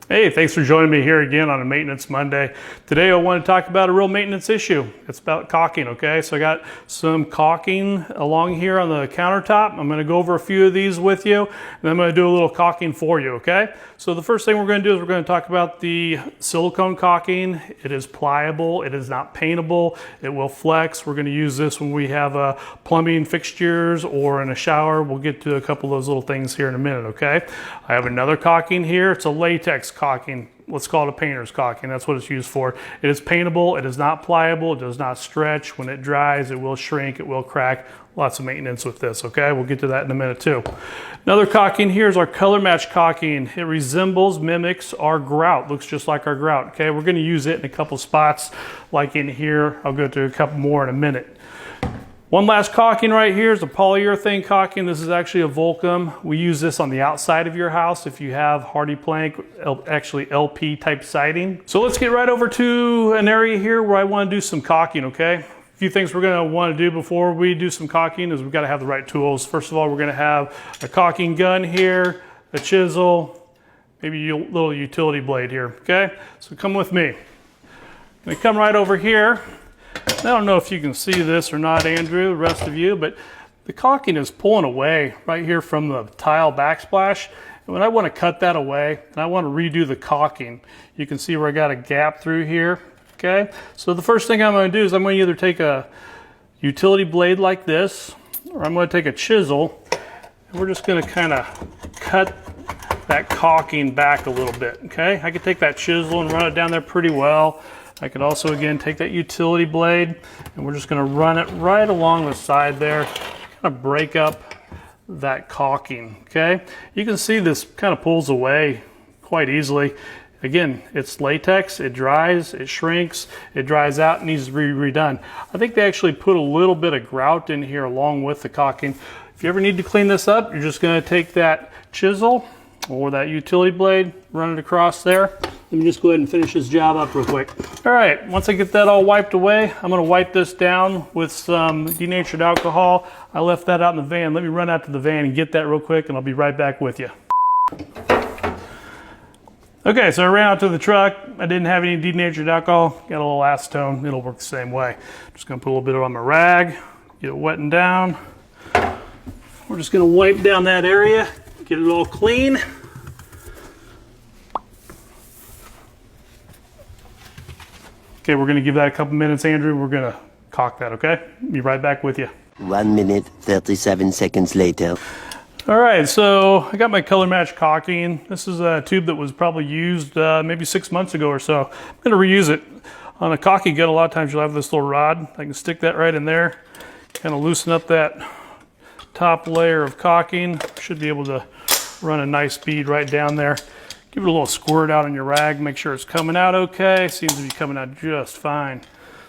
Hey, thanks for joining me here again on a Maintenance Monday. Today I want to talk about a real maintenance issue. It's about caulking, okay? So I got some caulking along here on the countertop. I'm going to go over a few of these with you, and I'm going to do a little caulking for you, okay? So the first thing we're going to do is we're going to talk about the silicone caulking. It is pliable, it is not paintable, it will flex. We're going to use this when we have plumbing fixtures or in a shower. We'll get to a couple of those little things here in a minute, okay? I have another caulking here. It's a latex caulking. Let's call it a painter's caulking. That's what it's used for. It is paintable, it is not pliable, it does not stretch. When it dries, it will shrink, it will crack. Lots of maintenance with this, okay? We'll get to that in a minute too. Another caulking here is our color match caulking. It resembles, mimics our grout. Looks just like our grout, okay? We're gonna use it in a couple spots like in here. I'll go to a couple more in a minute. One last caulking right here is a polyurethane caulking. This is actually a Volcom. We use this on the outside of your house if you have hardy plank, actually LP type siding. So let's get right over to an area here where I want to do some caulking, okay? A few things we're going to want to do before we do some caulking is we've got to have the right tools. First of all, we're going to have a caulking gun here, a chisel, maybe a little utility blade here, okay? So come with me. I'm going to come right over here. I don't know if you can see this or not, Andrew, the rest of you, but the caulking is pulling away right here from the tile backsplash. And when I want to cut that away and I want to redo the caulking, you can see where I got a gap through here, okay? So the first thing I'm going to do is I'm going to either take a utility blade like this, or I'm going to take a chisel, and we're just going to kind of cut that caulking back a little bit, okay? I could take that chisel and run it down there pretty well. I could also, again, take that utility blade and we're just going to run it right along the side there, kind of break up that caulking, okay? You can see this kind of pulls away quite easily. Again, it's latex, it dries, it shrinks, it dries out, and needs to be redone. I think they actually put a little bit of grout in here along with the caulking. If you ever need to clean this up, you're just going to take that chisel or that utility blade, run it across there. Let me just go ahead and finish this job up real quick. All right, once I get that all wiped away, I'm gonna wipe this down with some denatured alcohol. I left that out in the van. Let me run out to the van and get that real quick, and I'll be right back with you. Okay, so I ran out to the truck. I didn't have any denatured alcohol. Got a little acetone, it'll work the same way. Just gonna put a little bit on my rag, get it wetting down. We're just gonna wipe down that area, get it all clean. Okay, we're gonna give that a couple minutes, Andrew. We're gonna caulk that, okay? Be right back with you. 1 minute, 37 seconds later. All right, so I got my color match caulking. This is a tube that was probably used maybe 6 months ago or so. I'm gonna reuse it. On a caulking gun, a lot of times you'll have this little rod. I can stick that right in there, kind of loosen up that top layer of caulking. Should be able to run a nice bead right down there. Give it a little squirt out on your rag, make sure it's coming out okay. Seems to be coming out just fine.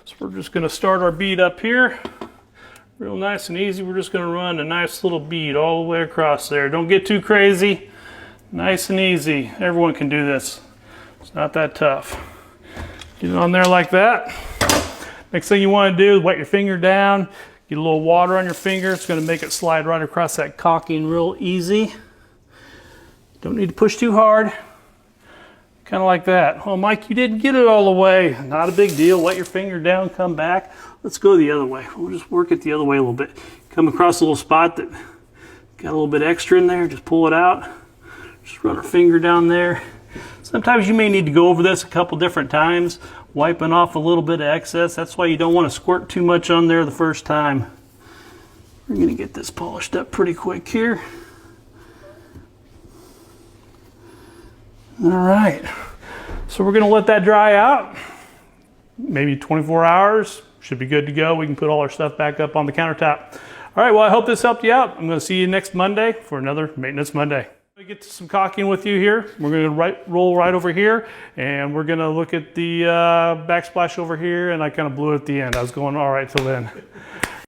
So we're just gonna start our bead up here. Real nice and easy. We're just gonna run a nice little bead all the way across there. Don't get too crazy. Nice and easy. Everyone can do this. It's not that tough. Get it on there like that. Next thing you wanna do is wet your finger down. Get a little water on your finger. It's gonna make it slide right across that caulking real easy. Don't need to push too hard. Kind of like that. Oh, Mike, you didn't get it all the way. Not a big deal. Wet your finger down, come back. Let's go the other way. We'll just work it the other way a little bit. Come across a little spot that got a little bit extra in there. Just pull it out. Just run our finger down there. Sometimes you may need to go over this a couple different times, wiping off a little bit of excess. That's why you don't want to squirt too much on there the first time. We're going to get this polished up pretty quick here. All right, so we're gonna let that dry out. Maybe 24 hours, should be good to go. We can put all our stuff back up on the countertop. All right, well, I hope this helped you out. I'm gonna see you next Monday for another Maintenance Monday. We get to some caulking with you here. We're gonna roll right over here, and we're gonna look at the backsplash over here, and I kind of blew it at the end. I was going all right till then.